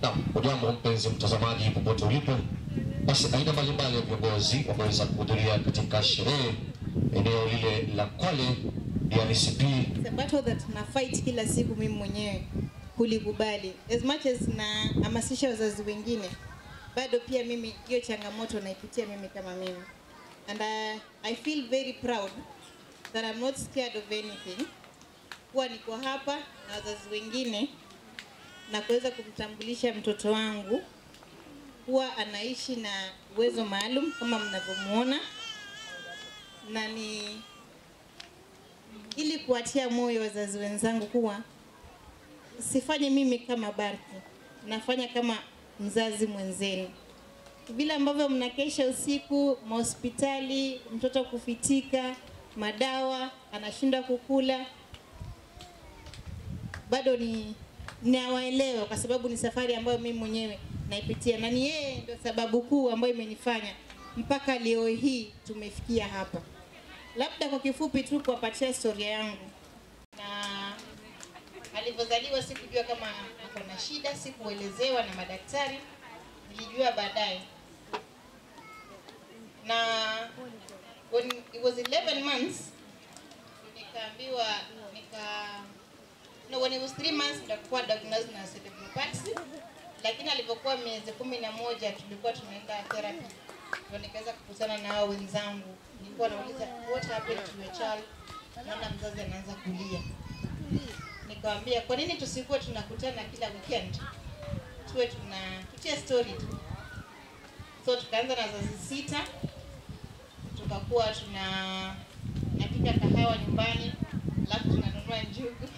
Na ujambo mpenzi mtazamaji popote ulipo. Basi aina mbalimbali ya viongozi wameweza kuhudhuria katika sherehe eneo lile la Kwale DRCP. Sabato that na fight kila siku mimi mwenyewe kulikubali. As much as na hamasisha wazazi wengine, bado pia mimi hiyo changamoto naipitia mimi kama mimi. And I feel very proud that I'm not scared of anything. Kuwa niko hapa na wazazi wengine na kuweza kumtambulisha mtoto wangu kuwa anaishi na uwezo maalum kama mnavyomuona, na ni ili kuatia moyo wazazi wenzangu kuwa sifanye mimi kama Barky, nafanya kama mzazi mwenzenu. Vile ambavyo mnakesha usiku hospitali, mtoto kufitika, madawa, anashinda kukula, bado nawaelewa kwa sababu ni safari ambayo mimi mwenyewe naipitia, na ni yeye ndio sababu kuu ambayo imenifanya mpaka leo hii tumefikia hapa. Labda kwa kifupi tu kuwapatia historia yangu. Na alipozaliwa sikujua kama ako na shida, sikuelezewa na madaktari, nilijua baadaye. Na when it was 11 months nikaambiwa when it was 3 months nilikuwa diagnosed na cerebral palsy, lakini alipokuwa miezi 11 tulikuwa tunaenda therapy. Ndio nikaweza kukutana na hao wenzangu. Nilikuwa nauliza what happened to your child? Naona mzazi anaanza kulia. Nikamwambia kwa nini tusikuwe tunakutana kila weekend? Tuwe tunapitia story tu. So tukaanza na wazazi 6. Tukakuwa tunapika kahawa nyumbani, alafu tunanunua njugu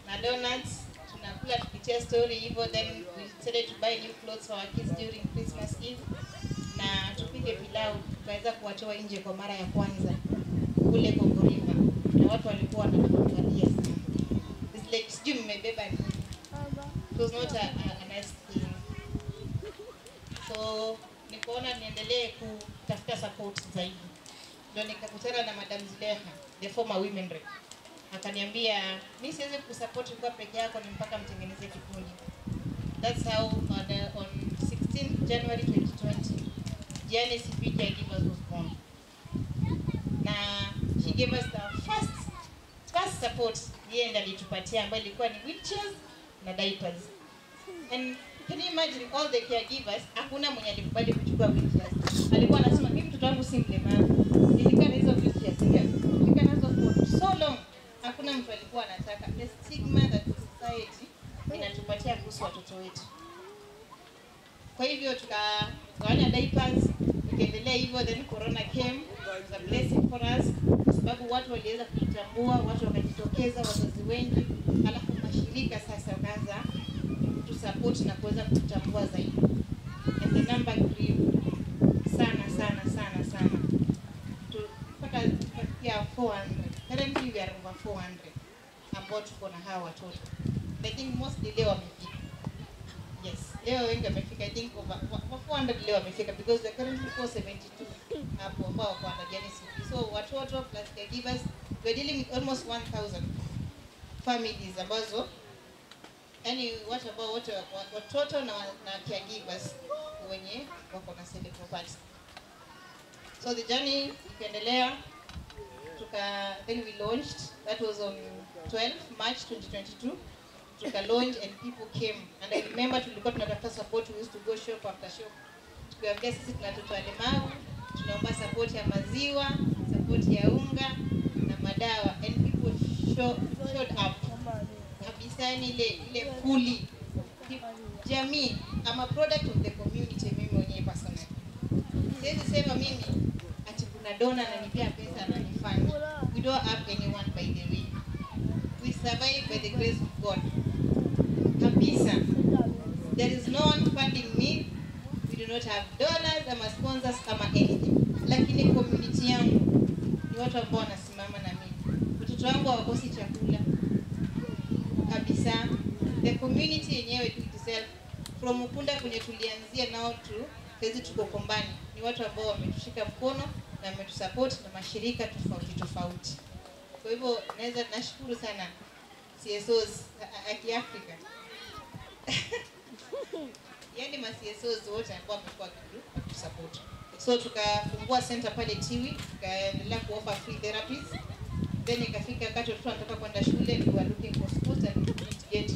na donuts, tunakula tukitia story hivyo. Then we decided to buy new clothes for our kids during Christmas Eve, na tupike pilau. Tukaweza kuwatoa nje kwa mara ya kwanza kule Congo River, na watu walikuwa wanatuangalia sana. It's like sijui mmebeba nini. It was not a nice thing. So nikaona niendelee kutafuta support zaidi. Ndio nikakutana na Madam Zileha, the former women rep. Akaniambia mimi siwezi kusupport kwa peke yako, ni mpaka mtengeneze kikundi. That's how on 16 January 2020 DRCP Caregivers was born. Na she gave us the first support yeye ndiye alitupatia, ambayo ilikuwa ni wheelchairs na diapers. And can you imagine all the caregivers, hakuna mwenye alikubali kuchukua wheelchairs. Alikuwa anasema mimi mtoto wangu si mlemavu, nilikaa na hizo wheelchairs nilikaa nazo for so long. Hakuna mtu alikuwa anataka. The stigma that society inatupatia kuhusu watoto wetu. Kwa hivyo tukagawanya diapers, tukaendelea hivyo. Then corona came, it was a blessing for us, kwa sababu watu waliweza kujitambua, watu wakajitokeza, wazazi wengi, alafu mashirika sasa wakaanza kutusupport na kuweza kutambua zaidi. And the number grew sana. Mpaka tukafikia 400. Currently we are over 400 ambao tuko na hawa watoto. I think mostly leo wamefika. Yes, leo wengi wamefika. I think over 400 leo wamefika because we are currently 472 hapo ambao wako under DRCP. So watoto plus caregivers, we are dealing with almost 1000 families ambazo yani watu ambao wote watoto na caregivers wenye wako na cerebral palsy. So the journey ikaendelea. Then we launched. That was on 12 March 2022. Launch and people came. And I remember tulikuwa tunatafuta support. We used to go shop after shop. Tukiambia sisi tuna watoto walemavu, tunaomba support ya maziwa, support ya unga na madawa. And people showed up. Kabisa ile fully. Jamii, I'm a product of the community mimi mwenyewe personally. Siwezi sema mimi ati kuna dona ananipea pesa na nifanye. We don't have anyone by the way. We survive by the grace of God. Kabisa. There is no one funding me. We do not have donors ama sponsors ama anything. Lakini community yangu ni watu ambao wanasimama na mimi. Watoto wangu hawakosi chakula. Kabisa. The community yenyewe tu itself from Ukunda kwenye tulianzia nao tu sasa tuko Kombani. Ni watu ambao wametushika mkono na wametusupport na mashirika tofauti. Kwa hivyo nashukuru sana CSOs ya Kiafrika. ma CSOs wote ambao wamekuwa support. So tukafungua center pale Tiwi, tukaendelea kuoffer free therapies. Then ikafika wakati watoto wanataka kwenda shule, we were looking for schools and we couldn't get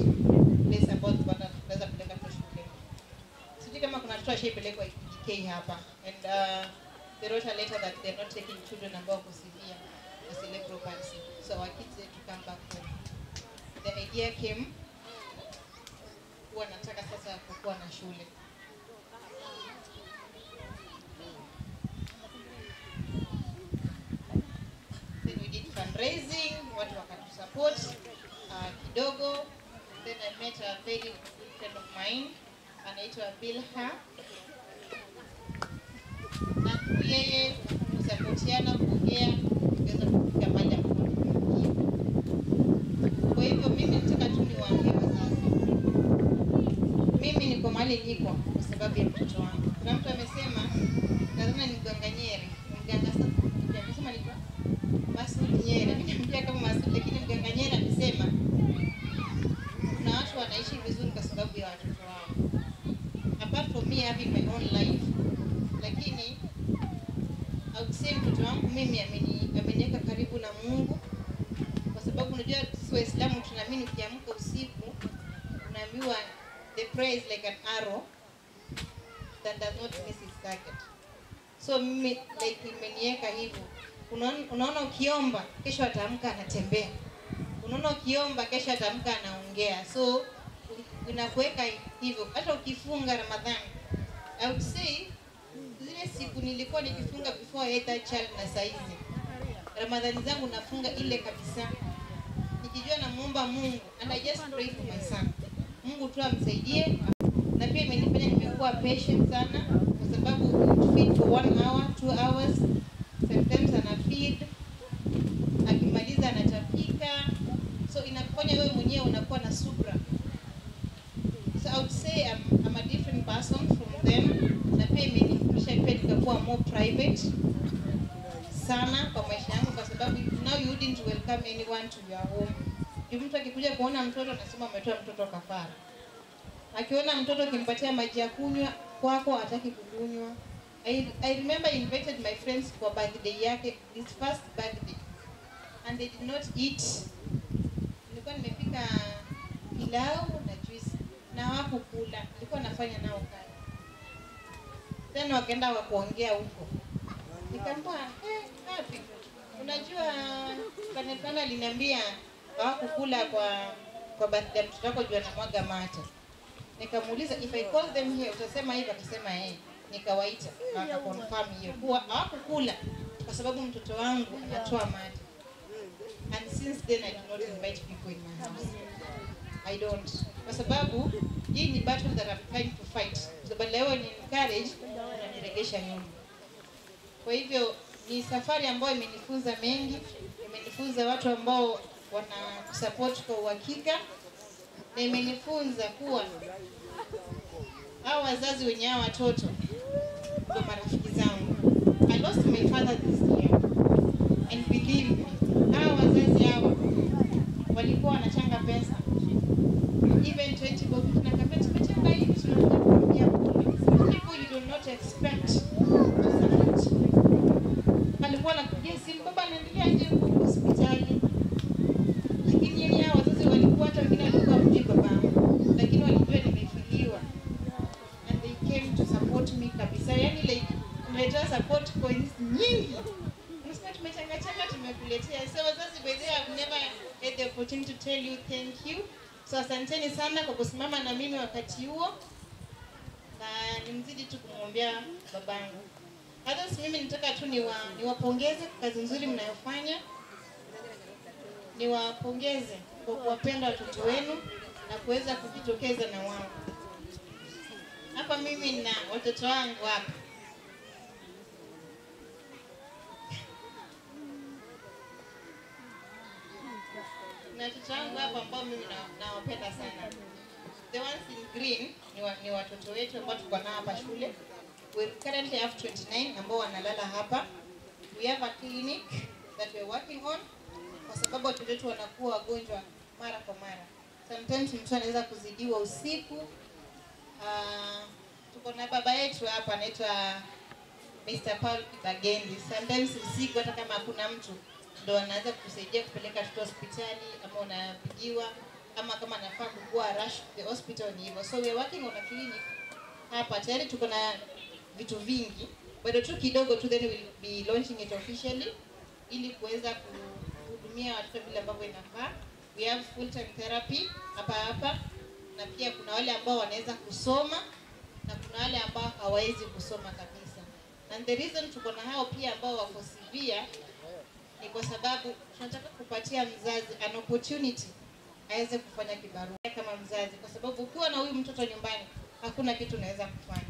place ambao tunaweza kupeleka kwa shule. Sijui kama kuna watoto washapelekwa EPK hapa, and they wrote a letter that they're not taking children ambao wako severe na cerebral palsy. So our kids had to come back home. The idea came, wanataka sasa kukuwa na shule. Then we did fundraising, watu wakatu support kidogo. Then I met a very good friend of mine, anaitwa Bilha. Na yeye kusupportiana, kuongea, tukaweza kufika mahali ambapo tumefikia. Kwa hivyo mimi nataka tu niwaambie wazazi, mimi niko mahali niko kwa sababu ya mtoto wangu. Kuna mtu amesema lazima niganganyere, mganga sasa amesema niko Masudi Nyere, nimemwambia kama Masudi, lakini mganga Nyere amesema kuna watu wanaishi vizuri kwa sababu ya watoto wao. Apart from me having my own life, lakini I would say mtoto wangu mimi ameniweka karibu na Mungu, kwa sababu unajua sisi Waislamu tunaamini ukiamka usiku unaambiwa the prayer is like an arrow that does not miss its target. So mimi like imeniweka hivyo. Unaona ukiomba kesho ataamka anatembea. Unaona ukiomba kesho ataamka anaongea. So inakuweka hivyo. Hata ukifunga Ramadhani, I would say zile siku nilikuwa nikifunga before either child na saizi, Ramadhani zangu nafunga ile kabisa, nikijua namuomba Mungu, and I just pray for my son. Mungu tu amsaidie, na pia imenifanya nimekuwa patient sana, kwa sababu feed for 1 hour, 2 hours, sometimes ana feed, akimaliza anatapika, so inakufanya wewe mwenyewe unakuwa na subra. So I would say I'm a different person from them, na pia imenifundisha pia nikakuwa more private sana kwa maisha yangu, kwa sababu now you wouldn't welcome anyone to your home. Mtu akikuja kuona mtoto anasema ametoa mtoto kafara. Akiona mtoto kimpatia maji ya kunywa kwako hataki kukunywa. I remember I invited my friends for birthday yake, his first birthday, and they did not eat. Nilikuwa nimepika pilau na juice na hawakukula. Nilikuwa nafanya nao kazi. Tena wakaenda wakuongea huko. Nikamwambia, happy. Unajua kana aliniambia hawakukula kwa birthday mtoto wako jua na mwaga mate. Nikamuuliza if I call them here utasema hivi, akasema nikawaita na akaconfirm hiyo kuwa hawakukula kwa sababu mtoto wangu anatoa mate. And since then I do not invite people in my house. I don't. Kwa sababu hii ni battle that I'm trying to fight. Sababu leo ni encourage na niregesha nyuma. Kwa hivyo ni safari ambayo imenifunza mengi, imenifunza watu ambao wana support kwa uhakika, na imenifunza kuwa hao wazazi wenye hao watoto ndio marafiki zangu. I lost my father this year, and believe me, hao wazazi hao walikuwa wanachanga pesa, even 20 bob na kabeti tumechanga hivi, tunakuambia people you do not expect. Alikuwa anakuja simu, baba anaendelea aje hospitali. Lakini yeye hao wazazi walikuwa, hata wengine walikuwa mjui babangu, lakini walijua nimefiliwa, and they came to support me kabisa. Yani like umetoa support coins nyingi, unasema tumechanga tumekuletea. So wazazi, by the way, I've never had the opportunity to tell you thank you. So asanteni sana kwa kusimama na mimi wakati huo, na nimzidi tu kumwombea babangu. Hata mimi nitaka tu niwapongeze kwa kazi nzuri mnayofanya. Niwapongeze kwa kuwapenda watoto wenu na kuweza kujitokeza na wao. Hapa mimi na watoto wangu hapa. Na watoto wangu hapa ambao mimi nawapenda sana. The ones in green ni watoto wetu ambao tuko nao hapa shule. We currently have 29 ambao wanalala hapa. We have a clinic that we're working on, kwa sababu watoto wetu wanakuwa wagonjwa mara kwa mara. Sometimes mtu anaweza kuzidiwa usiku. tuko na baba yetu hapa anaitwa Mr. Paul Kibagendi. Sometimes usiku hata kama hakuna mtu ndo anaanza kukusaidia kupeleka mtoto hospitali, ama unapigiwa, ama kama anafaa kukua rush to the hospital ni hivyo. So we are working on a clinic hapa. Tayari tuko na vitu vingi, bado tu kidogo tu, then we'll be launching it officially ili kuweza kuhudumia watoto vile ambavyo inafaa. We have full time therapy hapa, na pia kuna wale ambao wanaweza kusoma na kuna wale ambao hawawezi kusoma kabisa. And the reason tuko na hao pia ambao wako severe ni kwa sababu tunataka kupatia mzazi an opportunity aweze kufanya kibarua kama mzazi, kwa sababu ukiwa na huyu mtoto nyumbani hakuna kitu unaweza kufanya.